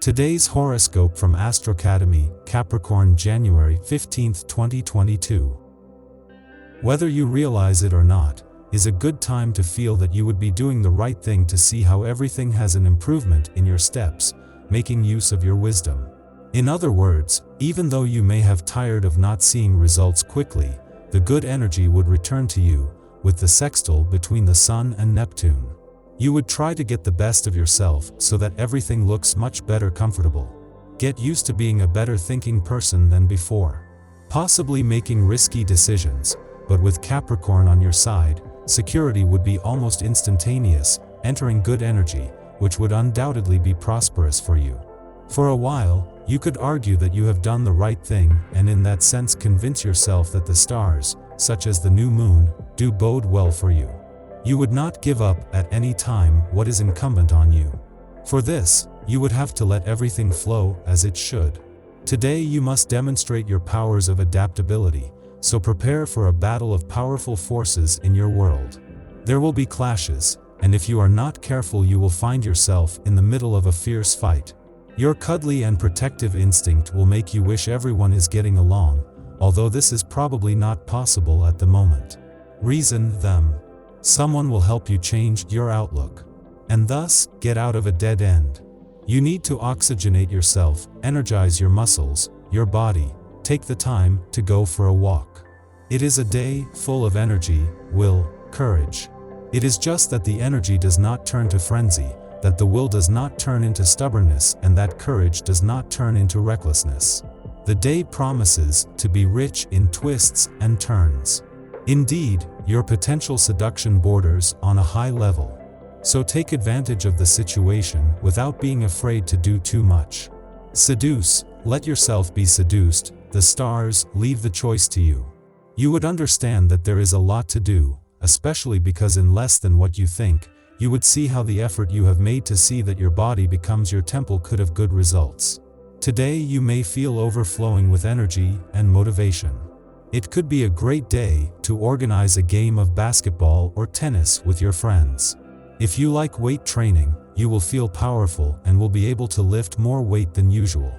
Today's horoscope from Astrocademy, Capricorn January 15, 2022. Whether you realize it or not, is a good time to feel that you would be doing the right thing to see how everything has an improvement in your steps, making use of your wisdom. In other words, even though you may have tired of not seeing results quickly, the good energy would return to you, with the sextile between the Sun and Neptune. You would try to get the best of yourself so that everything looks much better comfortable. Get used to being a better thinking person than before. Possibly making risky decisions, but with Capricorn on your side, security would be almost instantaneous, entering good energy, which would undoubtedly be prosperous for you. For a while, you could argue that you have done the right thing and in that sense convince yourself that the stars, such as the new moon, do bode well for you. You would not give up at any time what is incumbent on you. For this, you would have to let everything flow as it should. Today you must demonstrate your powers of adaptability, so prepare for a battle of powerful forces in your world. There will be clashes, and if you are not careful you will find yourself in the middle of a fierce fight. Your cuddly and protective instinct will make you wish everyone is getting along, although this is probably not possible at the moment. Reason them. Someone will help you change your outlook, and thus get out of a dead end. You need to oxygenate yourself, energize your muscles, your body, take the time to go for a walk. It is a day full of energy, will, courage. It is just that the energy does not turn to frenzy, that the will does not turn into stubbornness, and that courage does not turn into recklessness. The day promises to be rich in twists and turns. Indeed, your potential seduction borders on a high level. So take advantage of the situation without being afraid to do too much. Seduce, let yourself be seduced, the stars leave the choice to you. You would understand that there is a lot to do, especially because in less than what you think, you would see how the effort you have made to see that your body becomes your temple could have good results. Today you may feel overflowing with energy and motivation. It could be a great day to organize a game of basketball or tennis with your friends. If you like weight training, you will feel powerful and will be able to lift more weight than usual.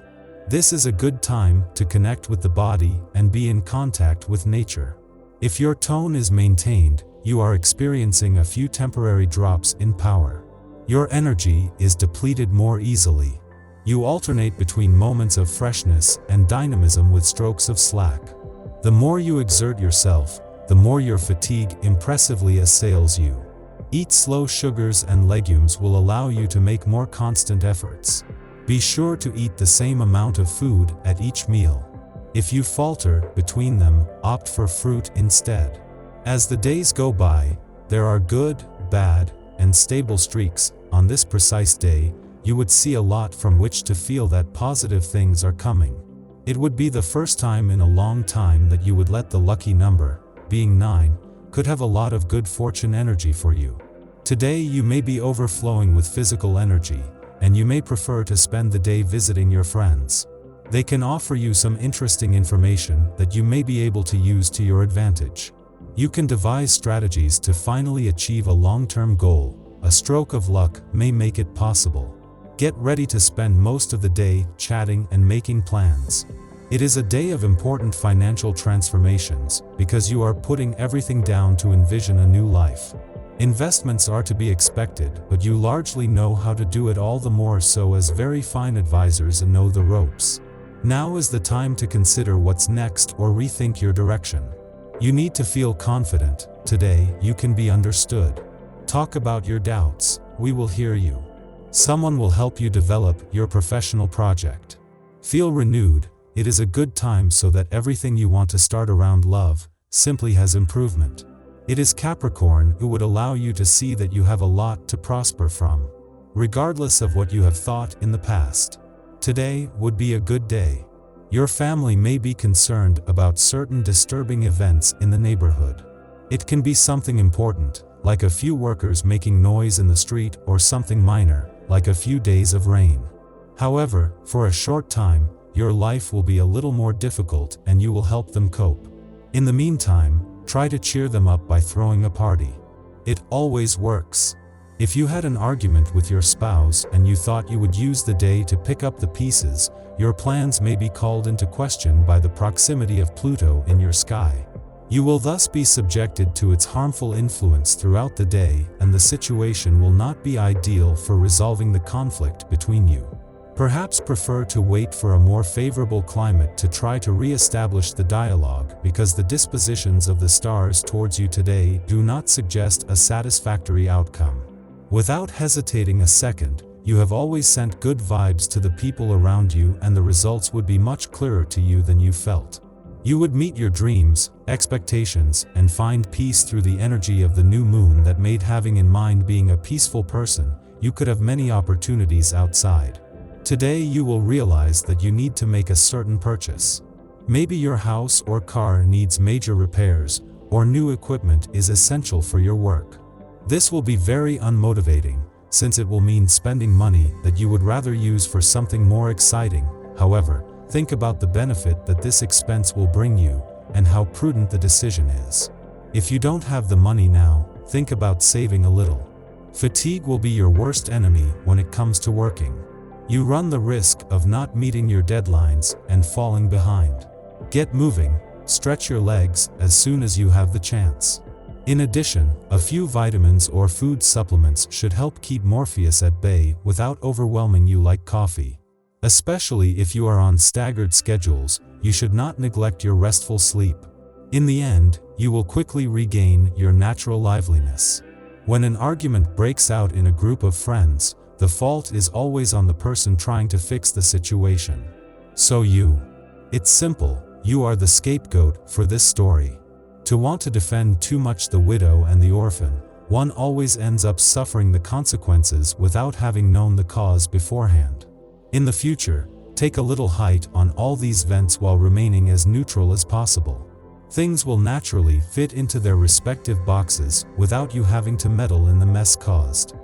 This is a good time to connect with the body and be in contact with nature. If your tone is maintained, you are experiencing a few temporary drops in power. Your energy is depleted more easily. You alternate between moments of freshness and dynamism with strokes of slack. The more you exert yourself, the more your fatigue impressively assails you. Eat slow sugars and legumes will allow you to make more constant efforts. Be sure to eat the same amount of food at each meal. If you falter between them, opt for fruit instead. As the days go by, there are good, bad, and stable streaks. On this precise day, you would see a lot from which to feel that positive things are coming. It would be the first time in a long time that you would let the lucky number, being 9, could have a lot of good fortune energy for you. Today you may be overflowing with physical energy, and you may prefer to spend the day visiting your friends. They can offer you some interesting information that you may be able to use to your advantage. You can devise strategies to finally achieve a long-term goal. A stroke of luck may make it possible. Get ready to spend most of the day chatting and making plans. It is a day of important financial transformations because you are putting everything down to envision a new life. Investments are to be expected, but you largely know how to do it, all the more so as very fine advisors know the ropes. Now is the time to consider what's next or rethink your direction. You need to feel confident. Today you can be understood. Talk about your doubts. We will hear you. Someone will help you develop your professional project. Feel renewed. It is a good time so that everything you want to start around love simply has improvement. It is Capricorn who would allow you to see that you have a lot to prosper from, regardless of what you have thought in the past. Today would be a good day. Your family may be concerned about certain disturbing events in the neighborhood. It can be something important, like a few workers making noise in the street, or something minor, like a few days of rain. However, for a short time, your life will be a little more difficult and you will help them cope. In the meantime, try to cheer them up by throwing a party. It always works. If you had an argument with your spouse and you thought you would use the day to pick up the pieces, your plans may be called into question by the proximity of Pluto in your sky. You will thus be subjected to its harmful influence throughout the day, and the situation will not be ideal for resolving the conflict between you. Perhaps prefer to wait for a more favorable climate to try to re-establish the dialogue, because the dispositions of the stars towards you today do not suggest a satisfactory outcome. Without hesitating a second, you have always sent good vibes to the people around you, and the results would be much clearer to you than you felt. You would meet your dreams, expectations, and find peace through the energy of the new moon that made having in mind being a peaceful person. You could have many opportunities outside. Today you will realize that you need to make a certain purchase. Maybe your house or car needs major repairs, or new equipment is essential for your work. This will be very unmotivating, since it will mean spending money that you would rather use for something more exciting. However, think about the benefit that this expense will bring you, and how prudent the decision is. If you don't have the money now, think about saving a little. Fatigue will be your worst enemy when it comes to working. You run the risk of not meeting your deadlines and falling behind. Get moving, stretch your legs as soon as you have the chance. In addition, a few vitamins or food supplements should help keep Morpheus at bay without overwhelming you like coffee. Especially if you are on staggered schedules, you should not neglect your restful sleep. In the end, you will quickly regain your natural liveliness. When an argument breaks out in a group of friends, the fault is always on the person trying to fix the situation. So it's simple, you are the scapegoat for this story. To want to defend too much the widow and the orphan, one always ends up suffering the consequences without having known the cause beforehand. In the future, take a little height on all these vents while remaining as neutral as possible. Things will naturally fit into their respective boxes without you having to meddle in the mess caused.